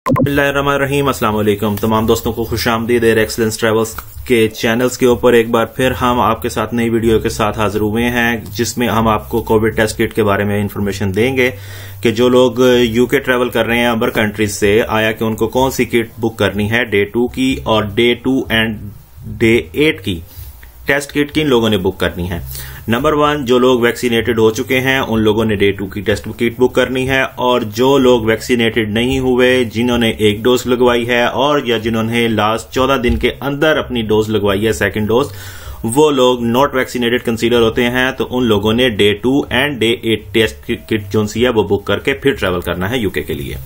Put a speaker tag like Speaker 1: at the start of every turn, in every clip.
Speaker 1: बिस्मिल्लाहिर्रहमानिर्रहीम। अस्सलाम वालेकुम तमाम दोस्तों को खुशामदीद। एयर एक्सलेंस ट्रैवल्स के चैनल्स के ऊपर एक बार फिर हम आपके साथ नई वीडियो के साथ हाजिर हुए हैं, जिसमें हम आपको कोविड टेस्ट किट के बारे में इंफॉर्मेशन देंगे कि जो लोग यूके ट्रैवल कर रहे हैं अदर कंट्रीज से, आया कि उनको कौन सी किट बुक करनी है, डे 2 की और डे 2 एंड डे 8 की टेस्ट किट किन लोगों ने बुक करनी है। नंबर 1, जो लोग वैक्सीनेटेड हो चुके हैं उन लोगों ने डे 2 की टेस्ट किट बुक करनी है, और जो लोग वैक्सीनेटेड नहीं हुए, जिन्होंने एक डोज लगवाई है और या जिन्होंने लास्ट 14 दिन के अंदर अपनी डोज लगवाई है, सेकंड डोज, वो लोग नॉट वैक्सीनेटेड कंसीडर होते हैं। तो उन लोगों ने day 2 and day 8 test kit जो सी है वो बुक करके फिर ट्रेवल करना है यूके के लिए।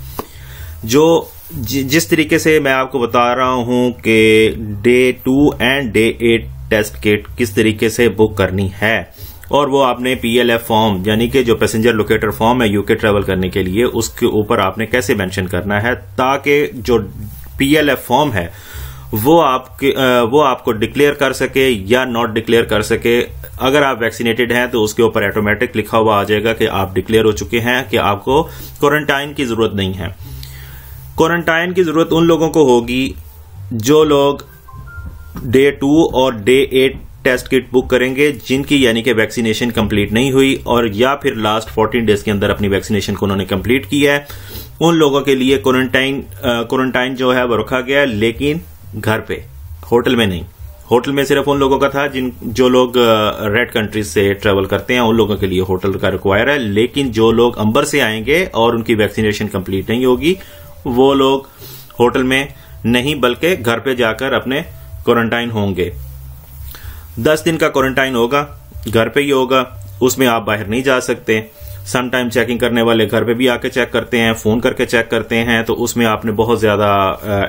Speaker 1: जिस तरीके से मैं आपको बता रहा हूं कि day 2 and day 8 test kit किस तरीके से बुक करनी है, और वो आपने PLF फॉर्म यानी कि जो पैसेंजर लोकेटर फॉर्म है यूके ट्रेवल करने के लिए, उसके ऊपर आपने कैसे मेंशन करना है ताकि जो PLF फॉर्म है वो आपको डिक्लेयर कर सके या नॉट डिक्लेयर कर सके। अगर आप वैक्सीनेटेड हैं तो उसके ऊपर ऑटोमेटिक लिखा हुआ आ जाएगा कि आप डिक्लेयर हो चुके हैं, कि आपको क्वारंटाइन की जरूरत नहीं है। क्वारंटाइन की जरूरत उन लोगों को होगी जो लोग डे 2 और डे 8 टेस्ट किट बुक करेंगे, जिनकी यानी कि वैक्सीनेशन कंप्लीट नहीं हुई और या फिर लास्ट 14 डेज के अंदर अपनी वैक्सीनेशन को उन्होंने कंप्लीट किया है। उन लोगों के लिए क्वारंटाइन जो है वो रखा गया है, लेकिन घर पे, होटल में नहीं। होटल में सिर्फ उन लोगों का था जो लोग रेड कंट्रीज से ट्रेवल करते हैं, उन लोगों के लिए होटल का रिक्वायर है। लेकिन जो लोग अंबर से आएंगे और उनकी वैक्सीनेशन कंप्लीट नहीं होगी, वो लोग होटल में नहीं बल्कि घर पे जाकर अपने क्वारंटाइन होंगे। 10 दिन का क्वारंटाइन होगा, घर पे ही होगा, उसमें आप बाहर नहीं जा सकते। सम टाइम चेकिंग करने वाले घर पे भी आके चेक करते हैं, फोन करके चेक करते हैं, तो उसमें आपने बहुत ज्यादा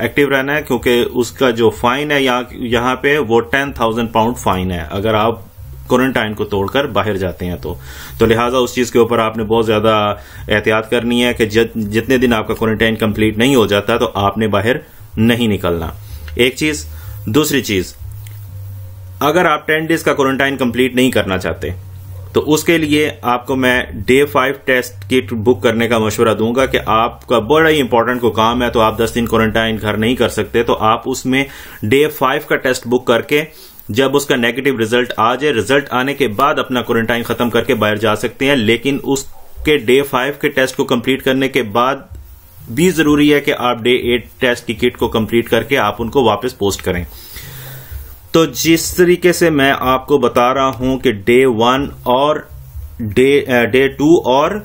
Speaker 1: एक्टिव रहना है, क्योंकि उसका जो फाइन है यहाँ पे वो 10,000 पाउंड फाइन है अगर आप क्वारंटाइन को तोड़कर बाहर जाते हैं तो लिहाजा उस चीज के ऊपर आपने बहुत ज्यादा एहतियात करनी है कि जितने दिन आपका क्वारंटाइन कंप्लीट नहीं हो जाता तो आपने बाहर नहीं निकलना। एक चीज। दूसरी चीज, अगर आप 10 डेज का क्वारंटाइन कंप्लीट नहीं करना चाहते तो उसके लिए आपको मैं डे 5 टेस्ट किट बुक करने का मशवरा दूंगा कि आपका बड़ा ही इंपॉर्टेंट को काम है, तो आप 10 दिन क्वारंटाइन घर नहीं कर सकते, तो आप उसमें डे 5 का टेस्ट बुक करके जब उसका नेगेटिव रिजल्ट आ जाए, रिजल्ट आने के बाद अपना क्वारंटाइन खत्म करके बाहर जा सकते हैं। लेकिन उसके डे 5 के टेस्ट को कंप्लीट करने के बाद भी जरूरी है कि आप डे 8 टेस्ट की किट को कंप्लीट करके आप उनको वापस पोस्ट करें। तो जिस तरीके से मैं आपको बता रहा हूं कि डे 1 और डे 2 और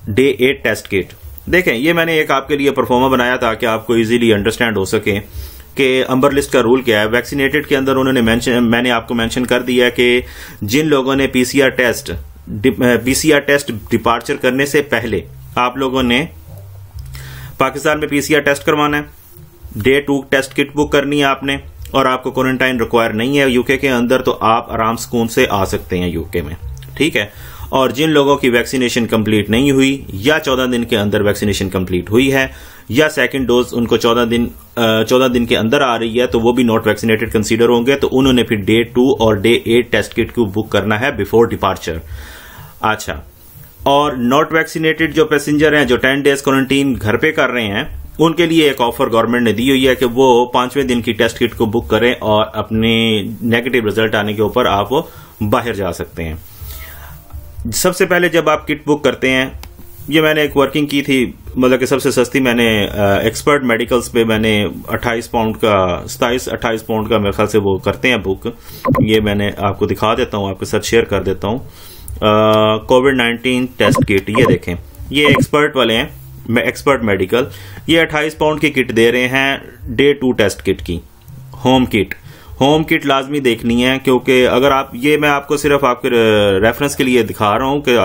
Speaker 1: डे 8 टेस्ट किट, देखें ये मैंने एक आपके लिए परफॉर्मा बनाया ताकि आपको इजीली अंडरस्टैंड हो सके कि अंबर लिस्ट का रूल क्या है। वैक्सीनेटेड के अंदर मैंने आपको मेंशन कर दिया कि जिन लोगों ने PCR टेस्ट डिपार्चर करने से पहले आप लोगों ने पाकिस्तान में PCR टेस्ट करवाना है, डे 2 टेस्ट किट बुक करनी है आपने, और आपको क्वारंटाइन रिक्वायर नहीं है यूके के अंदर, तो आप आराम सुकून से आ सकते हैं यूके में, ठीक है। और जिन लोगों की वैक्सीनेशन कंप्लीट नहीं हुई या 14 दिन के अंदर वैक्सीनेशन कंप्लीट हुई है या सेकंड डोज उनको 14 दिन के अंदर आ रही है, तो वो भी नॉट वैक्सीनेटेड कंसीडर होंगे, तो उन्होंने फिर डे 2 और डे 8 टेस्ट किट को बुक करना है बिफोर डिपार्चर। अच्छा, और नॉट वैक्सीनेटेड जो पैसेंजर हैं जो 10 डेज क्वारंटीन घर पे कर रहे हैं, उनके लिए एक ऑफर गवर्नमेंट ने दी हुई है कि वो 5वें दिन की टेस्ट किट को बुक करें और अपने नेगेटिव रिजल्ट आने के ऊपर आप बाहर जा सकते हैं। सबसे पहले जब आप किट बुक करते हैं, ये मैंने एक वर्किंग की थी, मतलब कि सबसे सस्ती मैंने एक्सपर्ट मेडिकल्स पे मैंने 28 पाउंड का 27-28 पाउंड का मेरे ख्याल से वो करते हैं बुक। ये मैंने आपको दिखा देता हूं, आपके साथ शेयर कर देता हूं। कोविड-19 टेस्ट किट, ये देखें, ये एक्सपर्ट वाले हैं, एक्सपर्ट मेडिकल, ये 28 पाउंड की किट दे रहे हैं डे 2 टेस्ट किट की। होम किट लाजमी देखनी है, क्योंकि अगर आप, ये मैं आपको सिर्फ आपके रेफरेंस के लिए दिखा रहा हूं कि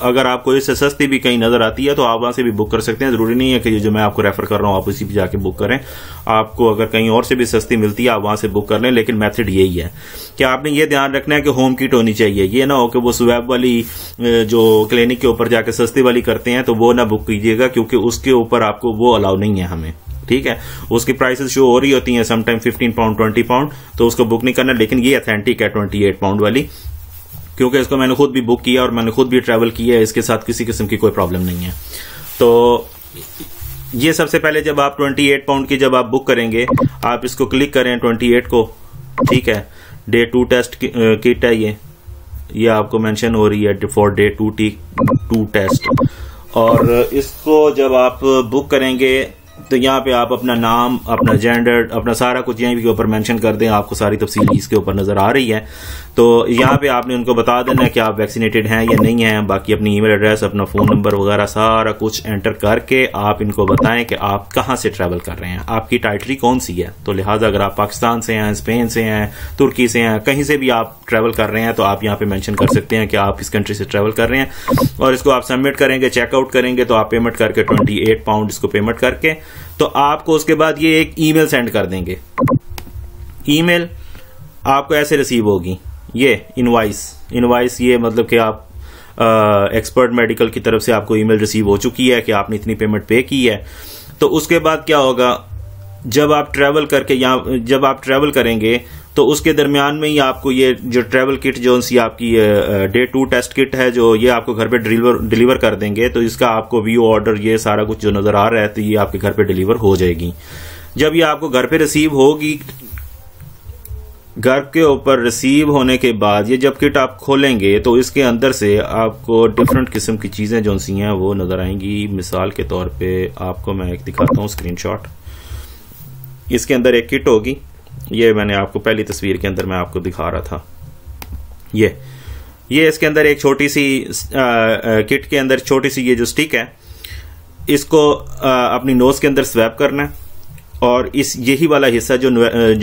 Speaker 1: अगर आपको इससे सस्ती भी कहीं नजर आती है तो आप वहां से भी बुक कर सकते हैं। जरूरी नहीं है कि जो मैं आपको रेफर कर रहा हूं आप उसी पे जाके बुक करें। आपको अगर कहीं और से भी सस्ती मिलती है आप वहां से बुक कर लें, लेकिन मेथड यही है कि आपने ये ध्यान रखना है कि होम किट होनी चाहिए। ये ना हो कि वो स्वैब वाली जो क्लिनिक के ऊपर जाके सस्ती वाली करते हैं तो वो ना बुक कीजिएगा, क्योंकि उसके ऊपर आपको वो अलाउ नहीं है हमें, ठीक है। उसकी प्राइसेस शो हो रही होती हैं समटाइम 15 पाउंड 20 पाउंड, तो उसको बुक नहीं करना। लेकिन ये ऑथेंटिक है 28 पाउंड वाली, क्योंकि इसको मैंने खुद भी बुक किया और मैंने खुद भी ट्रैवल किया है, इसके साथ किसी किस्म की कोई प्रॉब्लम नहीं है। तो ये सबसे पहले जब आप 28 पाउंड की जब आप बुक करेंगे, आप इसको क्लिक करें 28 को, ठीक है। डे 2 टेस्ट किट है ये आपको मेंशन हो रही है फॉर डे 2 टेस्ट। और इसको जब आप बुक करेंगे तो यहाँ पे आप अपना नाम, अपना जेंडर, अपना सारा कुछ यहीं के ऊपर मेंशन कर दें, आपको सारी तफसील इसके ऊपर नजर आ रही है। तो यहाँ पे आपने उनको बता देना है कि आप वैक्सीनेटेड हैं या नहीं हैं। बाकी अपनी ईमेल एड्रेस, अपना फोन नंबर वगैरह सारा कुछ एंटर करके आप इनको बताएं कि आप कहाँ से ट्रैवल कर रहे हैं, आपकी टाइटरी कौन सी है। तो लिहाजा अगर आप पाकिस्तान से हैं, स्पेन से हैं, तुर्की से हैं, कहीं से भी आप ट्रैवल कर रहे हैं तो आप यहाँ पे मेंशन कर सकते हैं कि आप इस कंट्री से ट्रैवल कर रहे हैं। और इसको आप सबमिट करेंगे, चेकआउट करेंगे तो आप पेमेंट करके 28 पाउंड इसको पेमेंट करके तो आपको उसके बाद ये एक ईमेल सेंड कर देंगे। ईमेल आपको ऐसे रिसीव होगी, ये इनवाइस ये मतलब कि आप एक्सपर्ट मेडिकल की तरफ से आपको ईमेल रिसीव हो चुकी है कि आपने इतनी पेमेंट पे की है। तो उसके बाद क्या होगा, जब आप ट्रैवल करके जब आप ट्रैवल करेंगे तो उसके दरमियान में ही आपको ये जो ट्रैवल किट जो सी आपकी डे 2 टेस्ट किट है जो ये आपको घर पे डिलीवर कर देंगे। तो इसका आपको व्यू ऑर्डर ये सारा कुछ जो नजर आ रहा है तो ये आपके घर पे डिलीवर हो जाएगी। जब ये आपको घर पे रिसीव होगी, घर के ऊपर रिसीव होने के बाद ये जब किट आप खोलेंगे तो इसके अंदर से आपको डिफरेंट किस्म की चीजें जो सी हैं वो नजर आएंगी। मिसाल के तौर पे आपको मैं एक दिखाता हूँ स्क्रीनशॉट। इसके अंदर एक किट होगी, ये मैंने आपको पहली तस्वीर के अंदर मैं आपको दिखा रहा था। ये इसके अंदर एक छोटी सी किट के अंदर छोटी सी ये जो स्टिक है, इसको अपनी नोज के अंदर स्वैप करना है और इस यही वाला हिस्सा जो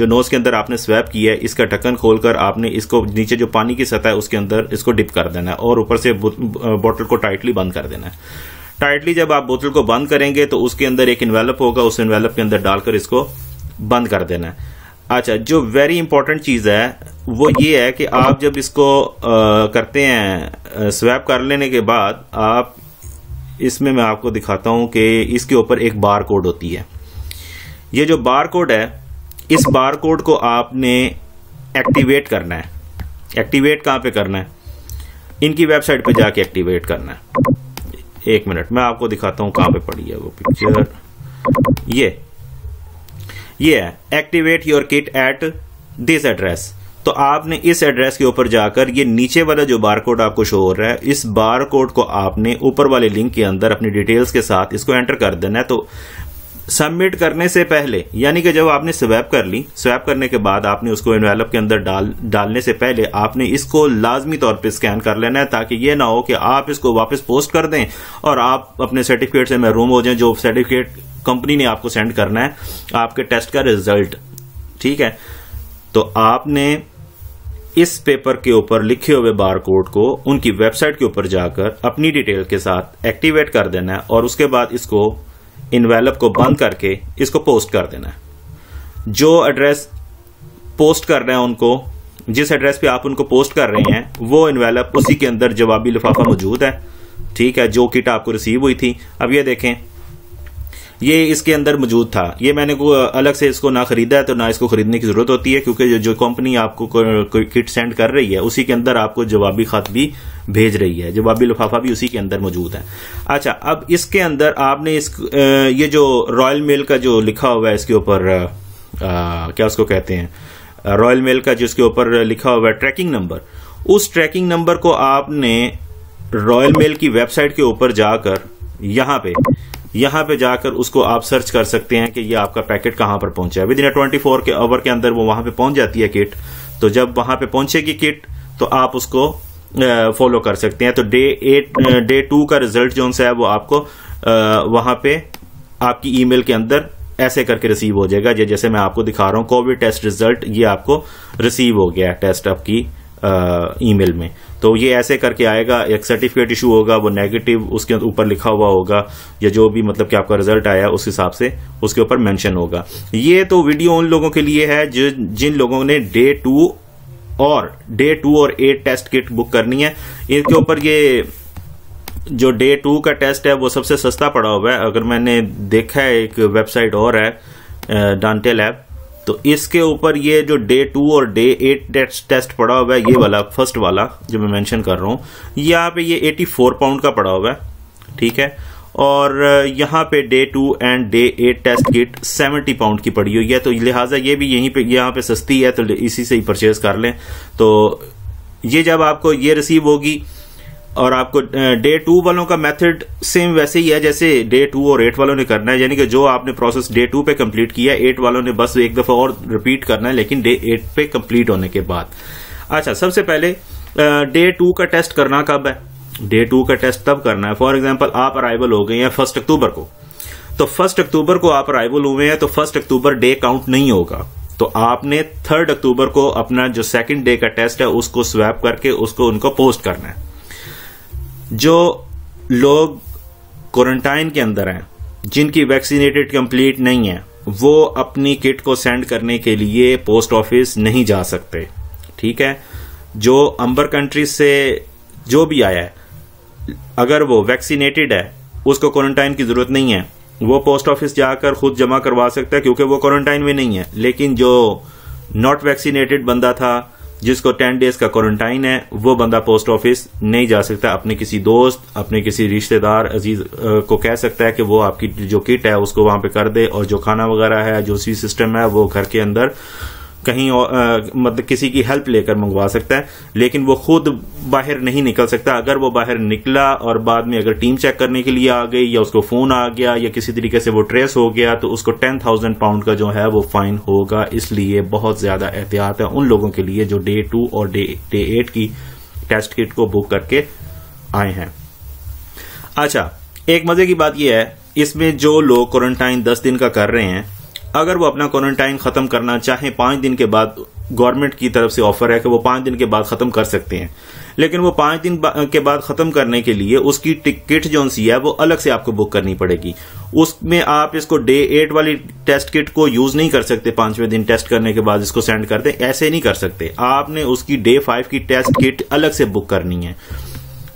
Speaker 1: नोज के अंदर आपने स्वैप किया है इसका ढक्कन खोलकर आपने इसको नीचे जो पानी की सतह है उसके अंदर इसको डिप कर देना है और ऊपर से बोतल को टाइटली बंद कर देना है। टाइटली जब आप बोतल को बंद करेंगे तो उसके अंदर एक इन्वेलप होगा, उस इन्वेलप के अंदर डालकर इसको बंद कर देना है। अच्छा, जो वेरी इंपॉर्टेंट चीज है वो ये है कि आप जब इसको करते हैं स्वैप कर लेने के बाद आप इसमें मैं आपको दिखाता हूं कि इसके ऊपर एक बार कोड होती है। ये जो बार कोड है, इस बार कोड को आपने एक्टिवेट करना है। एक्टिवेट कहां पे करना है, इनकी वेबसाइट पे जाके एक्टिवेट करना है। एक मिनट मैं आपको दिखाता हूं कहां पे पड़ी है वो पिक्चर। ये है activate your kit at this address. तो आपने इस एड्रेस के ऊपर जाकर ये नीचे वाला जो बारकोड आपको शो हो रहा है, इस बारकोड को आपने ऊपर वाले लिंक के अंदर अपनी डिटेल्स के साथ इसको एंटर कर देना है। तो सबमिट करने से पहले, यानी कि जब आपने स्वैप कर ली, स्वैप करने के बाद आपने उसको एनवेलप के अंदर डालने से पहले आपने इसको लाजमी तौर पे स्कैन कर लेना है, ताकि ये ना हो कि आप इसको वापस पोस्ट कर दें और आप अपने सर्टिफिकेट से महरूम हो जाएं। जो सर्टिफिकेट कंपनी ने आपको सेंड करना है, आपके टेस्ट का रिजल्ट, ठीक है। तो आपने इस पेपर के ऊपर लिखे हुए बारकोड को उनकी वेबसाइट के ऊपर जाकर अपनी डिटेल के साथ एक्टिवेट कर देना है और उसके बाद इसको इनवेलप को बंद करके इसको पोस्ट कर देना है। जो एड्रेस पोस्ट कर रहे हैं उनको, जिस एड्रेस पे आप उनको पोस्ट कर रहे हैं वो इनवेलप उसी के अंदर जवाबी लिफाफा मौजूद है, ठीक है, जो किट आपको रिसीव हुई थी। अब ये देखें, ये इसके अंदर मौजूद था। ये मैंने अलग से इसको ना खरीदा है तो ना इसको खरीदने की जरूरत होती है, क्योंकि जो कंपनी आपको किट सेंड कर रही है उसी के अंदर आपको जवाबी खत भी भेज रही है, जवाबी लिफाफा भी उसी के अंदर मौजूद है। अच्छा, अब इसके अंदर आपने ये जो रॉयल मेल का जो लिखा हुआ है इसके ऊपर क्या उसको कहते हैं, रॉयल मेल का जिसके ऊपर लिखा हुआ है ट्रैकिंग नंबर, उस ट्रैकिंग नंबर को आपने रॉयल मेल की वेबसाइट के ऊपर जाकर यहां पे जाकर उसको आप सर्च कर सकते हैं कि ये आपका पैकेट कहां पर पहुंचा है। विद इन 24 के आवर के अंदर वो वहां पे पहुंच जाती है किट। तो जब वहां पे पहुंचेगी किट तो आप उसको फॉलो कर सकते हैं। तो डे 2 का रिजल्ट जो है वो आपको वहां पे आपकी ईमेल के अंदर ऐसे करके रिसीव हो जाएगा। जैसे मैं आपको दिखा रहा हूं, कोविड टेस्ट रिजल्ट ये आपको रिसीव हो गया टेस्ट आपकी ईमेल में। तो ये ऐसे करके आएगा, एक सर्टिफिकेट इशू होगा, वो नेगेटिव उसके ऊपर लिखा हुआ होगा, या जो भी मतलब कि आपका रिजल्ट आया उस हिसाब से उसके ऊपर मेंशन होगा। ये तो वीडियो उन लोगों के लिए है जिन लोगों ने डे 2 और 8 टेस्ट किट बुक करनी है। इनके ऊपर ये जो डे 2 का टेस्ट है वो सबसे सस्ता पड़ा हुआ है। अगर मैंने देखा है, एक वेबसाइट और है डांटे लैब, तो इसके ऊपर ये जो डे 2 और डे 8 टेस्ट पड़ा हुआ है, ये वाला फर्स्ट वाला जो मैं मेंशन कर रहा हूं, यहाँ पे ये 84 पाउंड का पड़ा हुआ है, ठीक है। और यहाँ पे day 2 and day 8 test kit 70 pound की पड़ी हुई है, तो लिहाजा ये भी यहीं पे यहाँ पे सस्ती है, तो इसी से ही परचेज कर लें। तो ये जब आपको ये रिसीव होगी और आपको डे 2 वालों का मेथड सेम वैसे ही है जैसे डे 2 और 8 वालों ने करना है, यानी कि जो आपने प्रोसेस डे 2 पे कंप्लीट किया है 8 वालों ने बस एक दफा और रिपीट करना है, लेकिन डे 8 पे कंप्लीट होने के बाद। अच्छा, सबसे पहले डे 2 का टेस्ट करना कब है? डे 2 का टेस्ट तब करना है, फॉर एग्जाम्पल आप अराइवल हो गए हैं 1 अक्टूबर को, तो 1 अक्टूबर को आप अराइवल हुए हैं तो 1 अक्टूबर डे काउंट नहीं होगा, तो आपने 3 अक्टूबर को अपना जो सेकंड डे का टेस्ट है उसको स्वैप करके उसको उनको पोस्ट करना है। जो लोग क्वारंटाइन के अंदर हैं, जिनकी वैक्सीनेटेड कंप्लीट नहीं है, वो अपनी किट को सेंड करने के लिए पोस्ट ऑफिस नहीं जा सकते, ठीक है। जो अंबर कंट्री से जो भी आया है, अगर वो वैक्सीनेटेड है, उसको क्वारंटाइन की जरूरत नहीं है, वो पोस्ट ऑफिस जाकर खुद जमा करवा सकता है क्योंकि वो क्वारंटाइन में नहीं है। लेकिन जो नॉट वैक्सीनेटेड बंदा था, जिसको 10 डेज का क्वारंटाइन है, वो बंदा पोस्ट ऑफिस नहीं जा सकता। अपने किसी दोस्त, अपने किसी रिश्तेदार अजीज को कह सकता है कि वो आपकी जो किट है उसको वहां पे कर दे, और जो खाना वगैरह है, जो सी सिस्टम है, वो घर के अंदर कहीं मतलब किसी की हेल्प लेकर मंगवा सकता है, लेकिन वो खुद बाहर नहीं निकल सकता। अगर वो बाहर निकला और बाद में अगर टीम चेक करने के लिए आ गई या उसको फोन आ गया या किसी तरीके से वो ट्रेस हो गया, तो उसको 10,000 पाउंड का जो है वो फाइन होगा। इसलिए बहुत ज्यादा एहतियात है उन लोगों के लिए जो डे 2 और डे 8 की टेस्ट किट को बुक करके आए हैं। अच्छा, एक मजे की बात यह है, इसमें जो लोग क्वारंटाइन 10 दिन का कर रहे हैं, अगर वो अपना क्वारंटाइन खत्म करना चाहें 5 दिन के बाद, गवर्नमेंट की तरफ से ऑफर है कि वो 5 दिन के बाद खत्म कर सकते हैं, लेकिन वो 5 दिन के बाद खत्म करने के लिए उसकी टिकट जो सी है वो अलग से आपको बुक करनी पड़ेगी। उसमें आप इसको डे 8 वाली टेस्ट किट को यूज नहीं कर सकते, 5वें दिन टेस्ट करने के बाद इसको सेंड कर दे, ऐसे नहीं कर सकते। आपने उसकी डे 5 की टेस्ट किट अलग से बुक करनी है।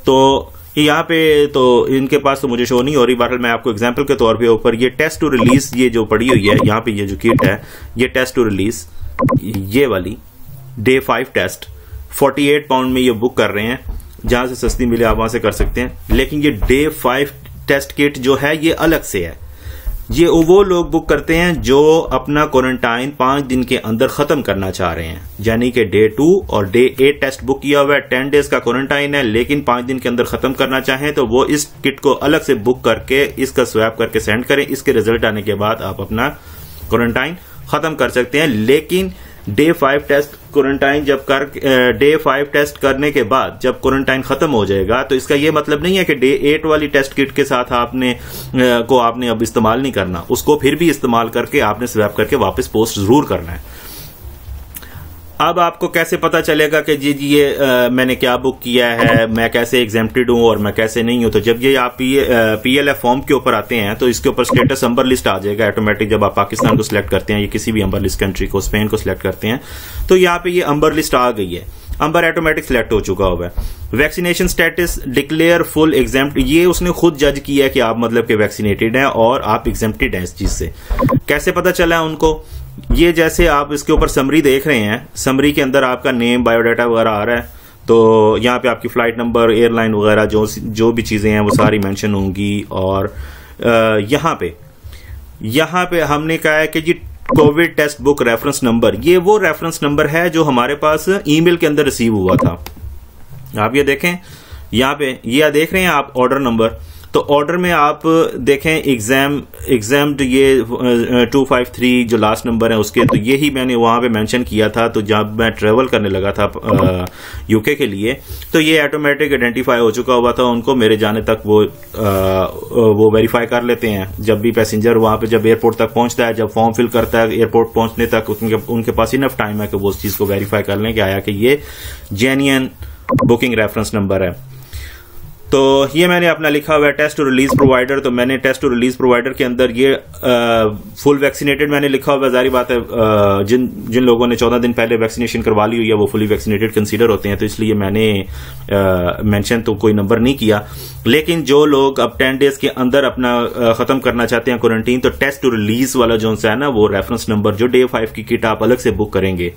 Speaker 1: तो यहाँ पे तो इनके पास तो मुझे शो नहीं हो रही, बहरहाल मैं आपको एग्जांपल के तौर पे ऊपर ये टेस्ट टू रिलीज ये जो पड़ी हुई है यहाँ पे, ये जो किट है ये टेस्ट टू रिलीज ये वाली डे 5 टेस्ट 48 पाउंड में ये बुक कर रहे हैं। जहां से सस्ती मिले आप वहां से कर सकते हैं, लेकिन ये डे 5 टेस्ट किट जो है ये अलग से है। ये वो लोग बुक करते हैं जो अपना क्वारंटाइन 5 दिन के अंदर खत्म करना चाह रहे हैं, यानी कि डे 2 और डे 8 टेस्ट बुक किया हुआ है, 10 डेज का क्वारंटाइन है, लेकिन 5 दिन के अंदर खत्म करना चाहें तो वो इस किट को अलग से बुक करके इसका स्वैप करके सेंड करें। इसके रिजल्ट आने के बाद आप अपना क्वारंटाइन खत्म कर सकते हैं। लेकिन day 5 test quarantine day 5 test करने के बाद जब क्वारंटाइन खत्म हो जाएगा, तो इसका यह मतलब नहीं है कि डे 8 वाली टेस्ट किट के साथ आपने अब इस्तेमाल नहीं करना, उसको फिर भी इस्तेमाल करके आपने स्वैप करके वापस पोस्ट जरूर करना है। अब आपको कैसे पता चलेगा कि जी ये मैंने क्या बुक किया है, मैं कैसे एग्जेम्प्टेड हूं और मैं कैसे नहीं हूं? तो जब ये आप PLF फॉर्म के ऊपर आते हैं तो इसके ऊपर स्टेटस अंबर लिस्ट आ जाएगा ऑटोमेटिक। जब आप पाकिस्तान को सिलेक्ट करते हैं या किसी भी अंबर लिस्ट कंट्री को, स्पेन को सिलेक्ट करते हैं, तो यहाँ पे ये अंबर लिस्ट आ गई है, अंबर ऑटोमेटिक सिलेक्ट हो चुका हुआ है। Vaccination status declare full exempt, ये उसने खुद जज किया कि आप मतलब के वैक्सीनेटेड हैं और आप एग्जेम्प्टेड हैं इस चीज से। कैसे पता चला उनको? ये जैसे आप इसके ऊपर समरी देख रहे हैं, समरी के अंदर आपका नेम, बायोडाटा वगैरह आ रहा है, तो यहाँ पे आपकी फ्लाइट नंबर, एयरलाइन वगैरह जो भी चीजें हैं वो सारी मेंशन होंगी। और यहाँ पे हमने कहा है कि जी covid test book reference number, ये वो रेफरेंस नंबर है जो हमारे पास ईमेल के अंदर रिसीव हुआ था। आप ये देखें, यहाँ पे ये देख रहे हैं आप ऑर्डर नंबर, तो ऑर्डर में आप देखें एग्जाम्ड ये 253 जो लास्ट नंबर है उसके, तो यही मैंने वहां पे मेंशन किया था। तो जब मैं ट्रेवल करने लगा था यूके के लिए, तो ये ऑटोमेटिक आइडेंटिफाई हो चुका हुआ था उनको, मेरे जाने तक वो वेरीफाई कर लेते हैं। जब भी पैसेंजर वहां पे जब एयरपोर्ट तक पहुंचता है, जब फॉर्म फिल करता है, एयरपोर्ट पहुंचने तक उनके पास इनफ टाइम है कि वो उस चीज को वेरीफाई कर लें कि आया कि ये जेन्युइन बुकिंग रेफरेंस नंबर है। तो ये मैंने अपना लिखा हुआ है टेस्ट टू रिलीज प्रोवाइडर, तो मैंने टेस्ट टू रिलीज प्रोवाइडर के अंदर ये फुल वैक्सीनेटेड मैंने लिखा हुआ है। जारी बात है जिन लोगों ने 14 दिन पहले वैक्सीनेशन करवा ली हुई है वो फुली वैक्सीनेटेड कंसीडर होते हैं, तो इसलिए मैंने मेंशन तो कोई नंबर नहीं किया। लेकिन जो लोग अब 10 डेज के अंदर अपना खत्म करना चाहते हैं क्वारंटीन, तो टेस्ट टू रिलीज वाला जो है ना, वो रेफरेंस नंबर जो डे 5 की किट आप अलग से बुक करेंगे,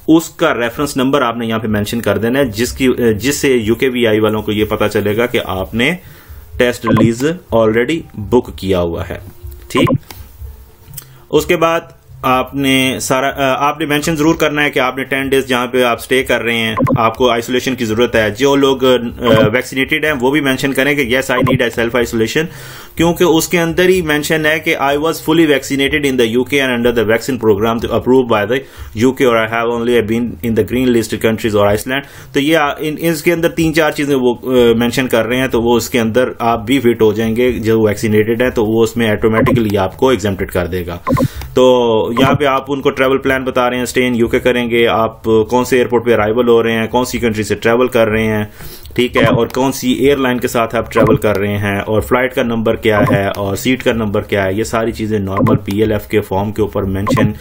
Speaker 1: उसका रेफरेंस नंबर आपने यहां पे मेंशन कर देना है, जिससे यूकेवीआई वालों को ये पता चलेगा कि आपने टेस्ट रिलीज ऑलरेडी बुक किया हुआ है। ठीक, उसके बाद आपने मेंशन जरूर करना है कि आपने 10 डेज जहां पे आप स्टे कर रहे हैं आपको आइसोलेशन की जरूरत है। जो लोग वैक्सीनेटेड हैं वो भी मेंशन करें कि yes I need self isolation, क्योंकि उसके अंदर ही मेंशन है कि I was fully vaccinated in the UK and under the vaccine programme approve by the UK और I have only been in the green listed countries और Iceland. तो ये इसके अंदर 3-4 चीजें वो मेंशन कर रहे हैं, तो वो इसके अंदर आप भी फिट हो जाएंगे जो वैक्सीनेटेड है, तो वो उसमें ऑटोमेटिकली आपको एग्जेम्प्टेड कर देगा। तो यहाँ पे आप उनको ट्रैवल प्लान बता रहे हैं, स्टे इन यूके करेंगे, आप कौन से एयरपोर्ट पे अराइवल हो रहे हैं, कौन सी कंट्री से ट्रैवल कर रहे हैं, ठीक है, और कौन सी एयरलाइन के साथ आप ट्रैवल कर रहे हैं, और फ्लाइट का नंबर क्या है और सीट का नंबर क्या है। ये सारी चीजें नॉर्मल PLF के फॉर्म के ऊपर मेंशन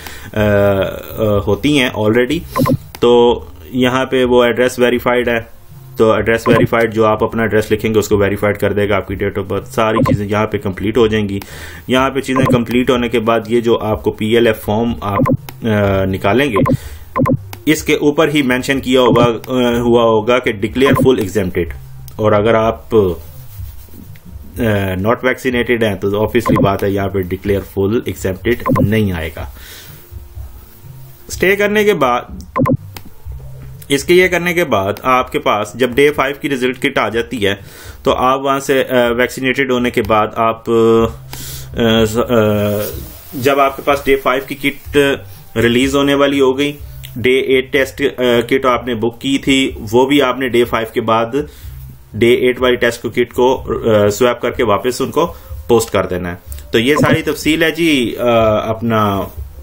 Speaker 1: होती हैं ऑलरेडी। तो यहाँ पे वो एड्रेस वेरीफाइड है, तो एड्रेस वेरीफाइड, जो आप अपना एड्रेस लिखेंगे उसको वेरीफाइड कर देगा, आपकी डेट ऑफ बर्थ, सारी चीजें यहाँ पे कंप्लीट हो जाएंगी। यहाँ पे चीजें कंप्लीट होने के बाद ये जो आपको PLF फॉर्म आप निकालेंगे, इसके ऊपर ही मेंशन किया हुआ होगा कि डिक्लेयर फुल एग्जेम्प्टेड, और अगर आप नॉट वैक्सीनेटेड हैं तो ऑब्वियसली बात है यहाँ पे डिक्लेयर फुल एग्जेम्प्टेड नहीं आएगा। स्टे करने के बाद, इसके ये करने के बाद आपके पास जब डे 5 की रिजल्ट किट आ जाती है, तो आप वहां से वैक्सीनेटेड होने के बाद आप जब आपके पास डे 5 की किट रिलीज होने वाली हो गई, डे 8 टेस्ट किट आपने बुक की थी, वो भी आपने डे 5 के बाद डे 8 वाली टेस्ट किट को स्वैप करके वापस उनको पोस्ट कर देना है। तो ये सारी तफसील है जी अपना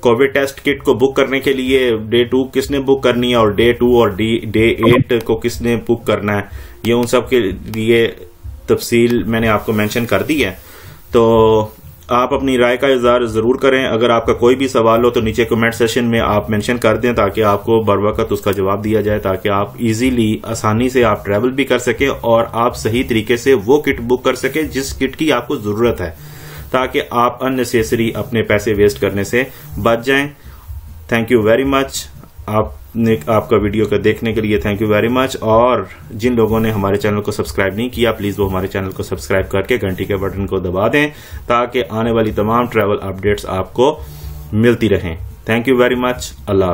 Speaker 1: कोविड टेस्ट किट को बुक करने के लिए। डे 2 किसने बुक करनी है और डे 2 और डे 8 को किसने बुक करना है, ये उन सब के लिए तफसील मैंने आपको मेंशन कर दी है। तो आप अपनी राय का इजहार जरूर करें। अगर आपका कोई भी सवाल हो तो नीचे कमेंट सेशन में आप मेंशन कर दें, ताकि आपको बर वक्त उसका जवाब दिया जाए, ताकि आप इजीली आसानी से आप ट्रैवल भी कर सके और आप सही तरीके से वो किट बुक कर सके जिस किट की आपको जरूरत है, ताकि आप अननेसेसरी अपने पैसे वेस्ट करने से बच जाएं। Thank you very much. आपका वीडियो को देखने के लिए थैंक यू वेरी मच। और जिन लोगों ने हमारे चैनल को सब्सक्राइब नहीं किया, प्लीज वो हमारे चैनल को सब्सक्राइब करके घंटी के बटन को दबा दें, ताकि आने वाली तमाम ट्रैवल अपडेट्स आपको मिलती रहें। Thank you very much. Allah.